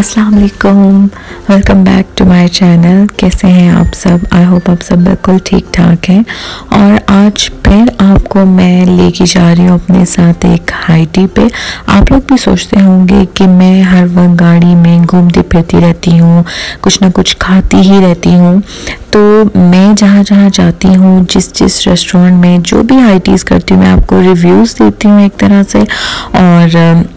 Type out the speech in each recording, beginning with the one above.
अस्सलाम वालेकुम, welcome back to my channel. कैसे हैं आप सब? आई होप आप सब बिल्कुल ठीक ठाक हैं। और आज फिर आपको मैं लेके जा रही हूँ अपने साथ एक हाई टी पे। आप लोग भी सोचते होंगे कि मैं हर वक्त गाड़ी में घूमती फिरती रहती हूँ, कुछ ना कुछ खाती ही रहती हूँ। तो मैं जहाँ जहाँ जाती हूँ, जिस रेस्टोरेंट में जो भी हाई टीज़ करती हूँ, मैं आपको रिव्यूज़ देती हूँ एक तरह से। और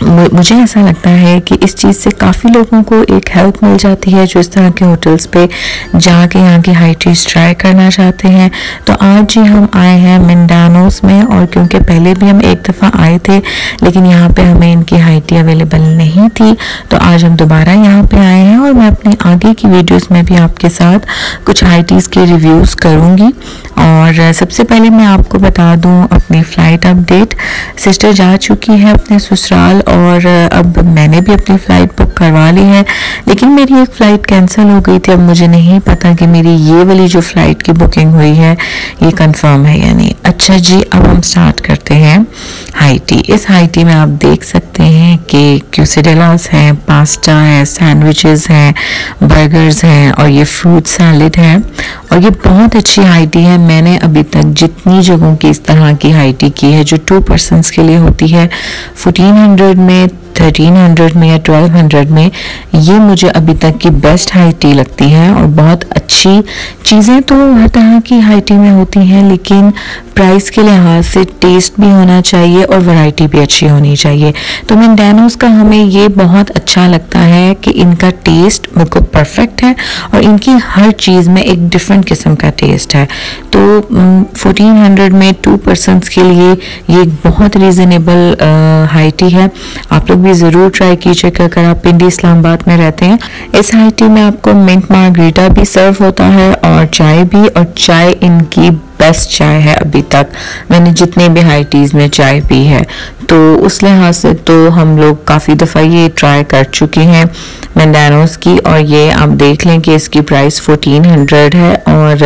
मुझे ऐसा लगता है कि इस चीज़ से काफ़ी लोगों को एक हेल्प मिल जाती है जो इस तरह के होटल्स पे जाके यहाँ की हाई टीज़ ट्राई करना चाहते हैं। तो आज ही हम आए हैं मिंडानोस में, और क्योंकि पहले भी हम एक दफ़ा आए थे लेकिन यहाँ पे हमें इनकी हाई टी अवेलेबल नहीं थी, तो आज हम दोबारा यहाँ पे आए हैं। और मैं अपने आगे की वीडियोज़ में भी आपके साथ कुछ हाई टीज़ के रिव्यूज़ करूँगी। और सबसे पहले मैं आपको बता दूँ अपनी फ़्लाइट अपडेट। सिस्टर जा चुकी है अपने ससुराल और अब मैंने भी अपनी फ़्लाइट बुक करवा ली है, लेकिन मेरी एक फ़्लाइट कैंसिल हो गई थी। अब मुझे नहीं पता कि मेरी ये वाली जो फ़्लाइट की बुकिंग हुई है ये कंफर्म है या नहीं। अच्छा जी, अब हम स्टार्ट करते हैं हाई टी। इस हाई टी में आप देख सकते हैं कि क्यूसिडेलास हैं, पास्ता है, सैंडविचेस हैं, बर्गर्स हैं और ये फ्रूट सैलेड है। और ये बहुत अच्छी हाई टी है। मैंने अभी तक जितनी जगहों की इस तरह की हाई टी की है जो 2 पर्सन्स के लिए होती है, 1400 में, 1300 में या 1200 में, ये मुझे अभी तक की बेस्ट हाई टी लगती है। और बहुत अच्छी चीज़ें तो हर तरह की हाई टी में होती हैं, लेकिन प्राइस के लिहाज से टेस्ट भी होना चाहिए और वैरायटी भी अच्छी होनी चाहिए। तो मिंडानोस का हमें ये बहुत अच्छा लगता है कि इनका टेस्ट बिल्कुल परफेक्ट है और इनकी हर चीज़ में एक डिफरेंट किस्म का टेस्ट है। तो 1400 में 2 पर्सन्स के लिए ये एक बहुत रीज़नेबल हाई टी है। आप लोग भी ज़रूर ट्राई कीजिएगा अगर आप पिंडी इस्लामाबाद में रहते हैं। इस हाई टी में आपको मिंट मार्गरीटा भी सर्व होता है और चाय भी, और चाय इनकी बेस्ट चाय है। अभी तक मैंने जितने भी हाई टीज़ में चाय पी है, तो उस लिहाज से तो हम लोग काफ़ी दफ़ा ये ट्राई कर चुके हैं मिंडानोस की। और ये आप देख लें कि इसकी प्राइस 1400 है और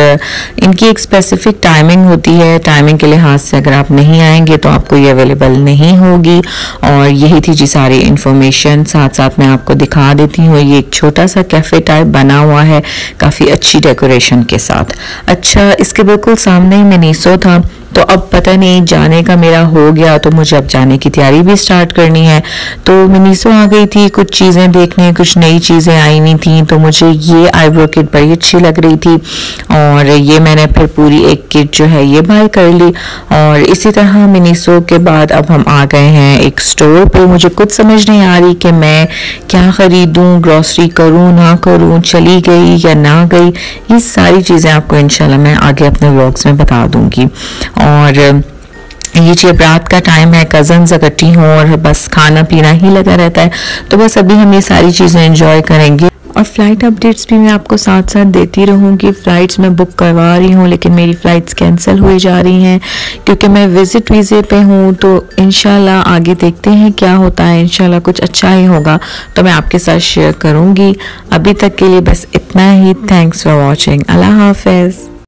इनकी एक स्पेसिफिक टाइमिंग होती है। टाइमिंग के लिहाज से अगर आप नहीं आएंगे तो आपको ये अवेलेबल नहीं होगी। और यही थी जी सारी इन्फॉर्मेशन। साथ साथ मैं आपको दिखा देती हूँ, ये एक छोटा सा कैफ़े टाइप बना हुआ है काफ़ी अच्छी डेकोरेशन के साथ। अच्छा, इसके बिल्कुल सामने ही मिनीसो था, तो अब पता नहीं जाने का मेरा हो गया, तो मुझे अब जाने की तैयारी भी स्टार्ट करनी है। तो मिनीसो आ गई थी कुछ चीज़ें देखने, कुछ नई चीज़ें आई हुई थी, तो मुझे ये आईब्रो किट बड़ी अच्छी लग रही थी और ये मैंने फिर पूरी एक किट जो है ये बाय कर ली। और इसी तरह मिनीसो के बाद अब हम आ गए हैं एक स्टोर पे। मुझे कुछ समझ नहीं आ रही कि मैं क्या ख़रीदूँ, ग्रॉसरी करूँ ना करूँ, चली गई या ना गई। ये सारी चीज़ें आपको इंशाल्लाह मैं आगे अपने व्लॉग्स में बता दूँगी। और ये जब रात का टाइम है, कज़न्स इकट्ठी हों और बस खाना पीना ही लगा रहता है, तो बस अभी हम ये सारी चीज़ें एंजॉय करेंगे। और फ़्लाइट अपडेट्स भी मैं आपको साथ साथ देती रहूँगी। फ़्लाइट्स मैं बुक करवा रही हूँ लेकिन मेरी फ़्लाइट्स कैंसिल हुई जा रही हैं क्योंकि मैं विज़िट वीज़े पे हूँ। तो इंशाल्लाह आगे देखते हैं क्या होता है, इंशाल्लाह कुछ अच्छा ही होगा तो मैं आपके साथ शेयर करूँगी। अभी तक के लिए बस इतना ही। Thanks for watching. अल्लाह हाफ़िज़।